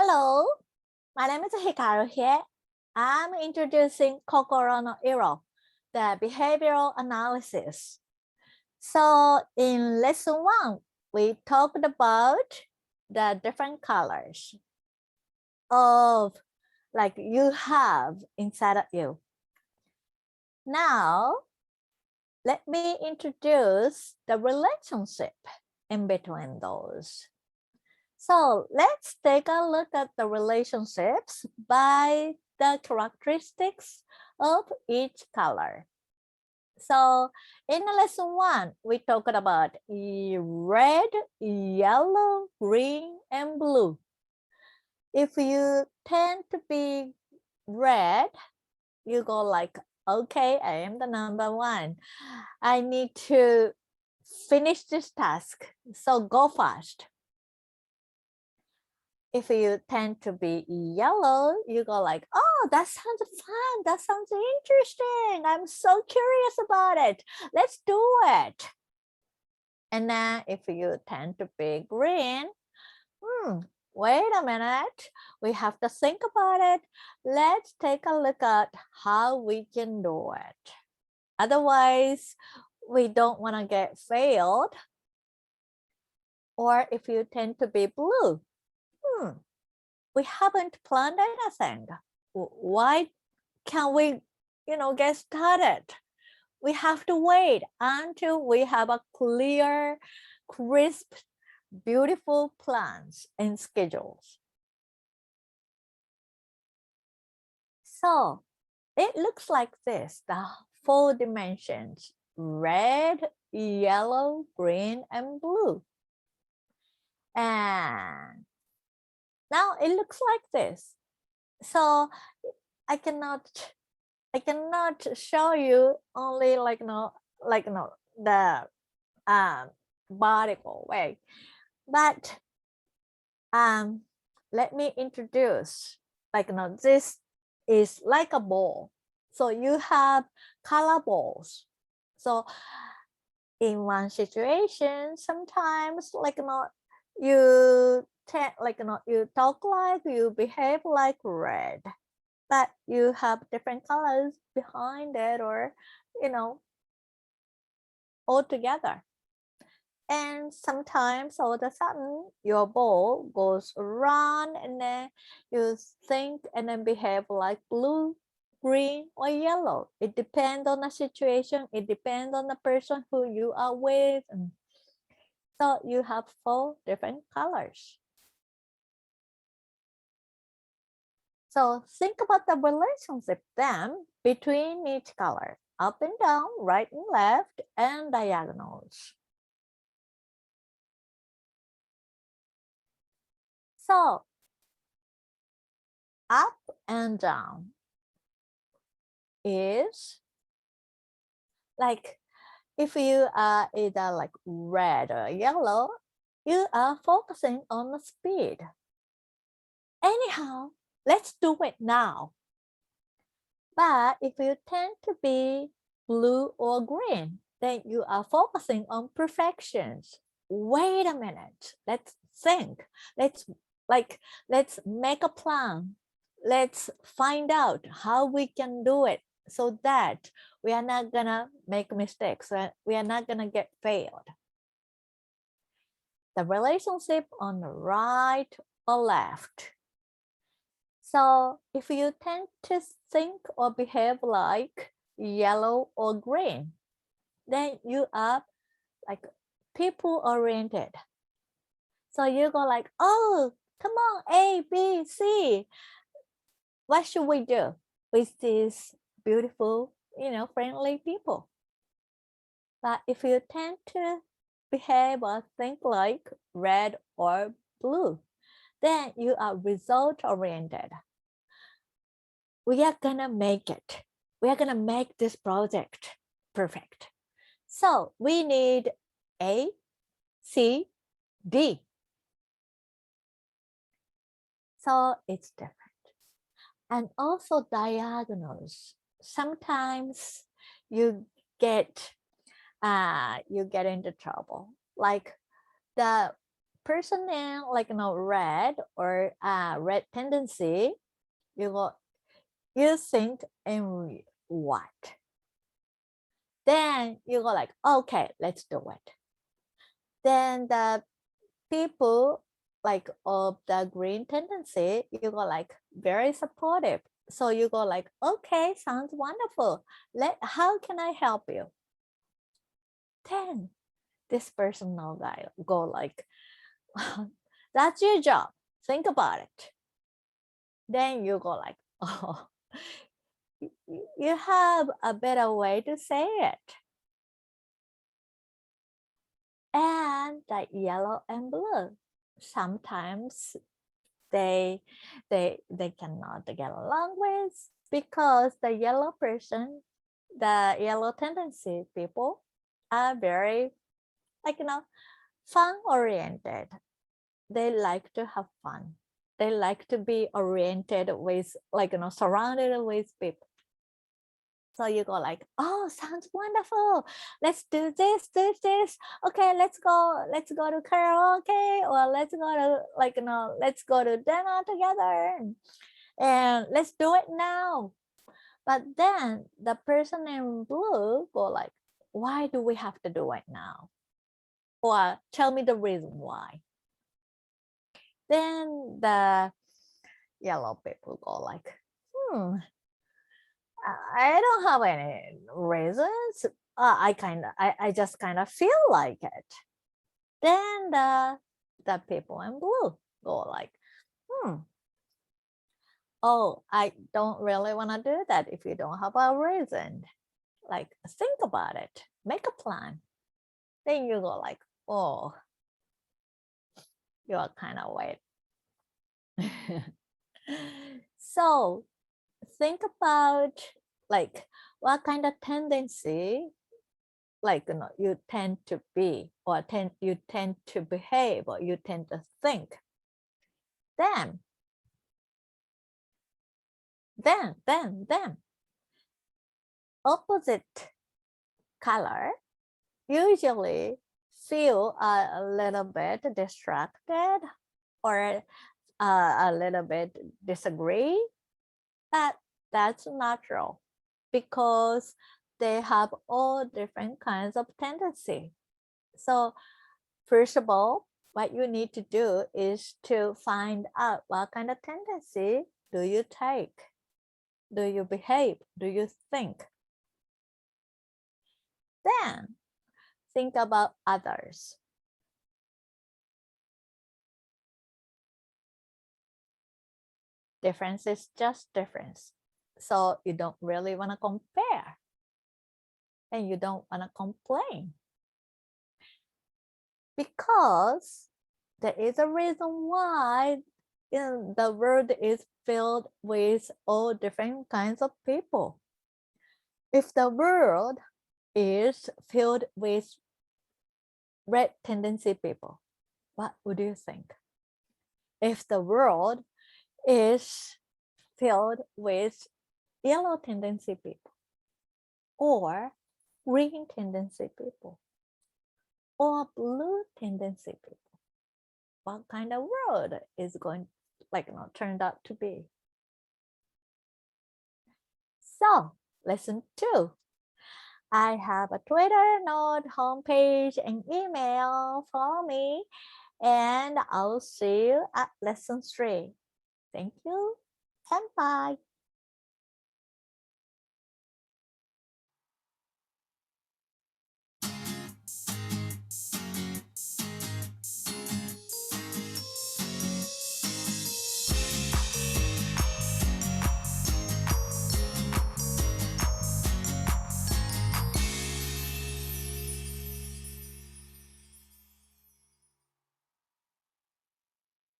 Hello, my name is Hikaru here. I'm introducing COCOROnoIRO, the behavioral analysis. So in lesson 1, we talked about the different colors of like you have inside of you. Now, let me introduce the relationship in between those. So let's take a look at the relationships by the characteristics of each color. So in lesson 1, we talked about red, yellow, green, and blue. If you tend to be red, you go like, okay, I am the number 1. I need to finish this task, so go fast. If you tend to be yellow, you go like, oh, that sounds fun. That sounds interesting. I'm so curious about it. Let's do it. And then if you tend to be green, wait a minute. We have to think about it. Let's take a look at how we can do it. Otherwise, we don't want to get failed. Or if you tend to be blue, we haven't planned anything. Why can't we, get started? We have to wait until we have a clear, crisp, beautiful plans and schedules. So it looks like this, the 4 dimensions: red, yellow, green, and blue. And now it looks like this. So I cannot show you only the vertical way, but let me introduce this is like a ball. So you have color balls. So in one situation, sometimes you talk like, you behave like red, but you have different colors behind it, or all together. And sometimes all of a sudden your ball goes around and then you think and then behave like blue, green, or yellow. It depends on the situation. It depends on the person who you are with. So you have 4 different colors. So think about the relationship then between each color: up and down, right and left, and diagonals. So up and down is like, if you are either like red or yellow, you are focusing on the speed. Anyhow, let's do it now. But if you tend to be blue or green, then you are focusing on perfections. Wait a minute, let's think. Let's make a plan. Let's find out how we can do it so that we are not gonna make mistakes. We are not gonna get failed. The relationship on the right or left. So if you tend to think or behave like yellow or green, then you are like people-oriented. So you go like, oh, come on, A, B, C. What should we do with these beautiful, friendly people? But if you tend to behave or think like red or blue, then you are result-oriented. We are gonna make it. We are gonna make this project perfect. So we need A, C, D. So it's different. And also diagonals. Sometimes you get into trouble. Like the person in like red or red tendency, you think in what? Then you go like, okay, let's do it. Then the people like of the green tendency, you go like very supportive. So you go like, okay, sounds wonderful. How can I help you? Then this personal guy go like, that's your job. Think about it. Then you go like, oh, you have a better way to say it. And the yellow and blue, sometimes they cannot get along with, because the yellow person, the yellow tendency people are very fun oriented. They like to have fun. They like to be oriented with surrounded with people. So you go like, oh, sounds wonderful. Let's do this. Okay, let's go to karaoke, or let's go to let's go to dinner together, and let's do it now. But then the person in blue go like, why do we have to do it now? Or tell me the reason why. Then the yellow people go like, I don't have any reasons. I just kind of feel like it. Then the people in blue go like, oh, I don't really want to do that if you don't have a reason. Like, think about it, make a plan. Then you go like, oh, you're kind of weird. So think about like what kind of tendency you tend to be, or you tend to behave, or you tend to think. Then opposite color usually feel a little bit distracted, or a little bit disagree, but that's natural, because they have all different kinds of tendency. So first of all, what you need to do is to find out what kind of tendency do you take, do you behave, do you think. Then think about others. Difference is just difference. So you don't really want to compare, and you don't want to complain, because there is a reason why the world is filled with all different kinds of people. If the world is filled with red tendency people, what would you think? If the world is filled with yellow tendency people, or green tendency people, or blue tendency people, what kind of world is going turned out to be? So lesson 2, I have a Twitter, note, homepage, and email. Follow me, and I'll see you at lesson 3. Thank you and bye.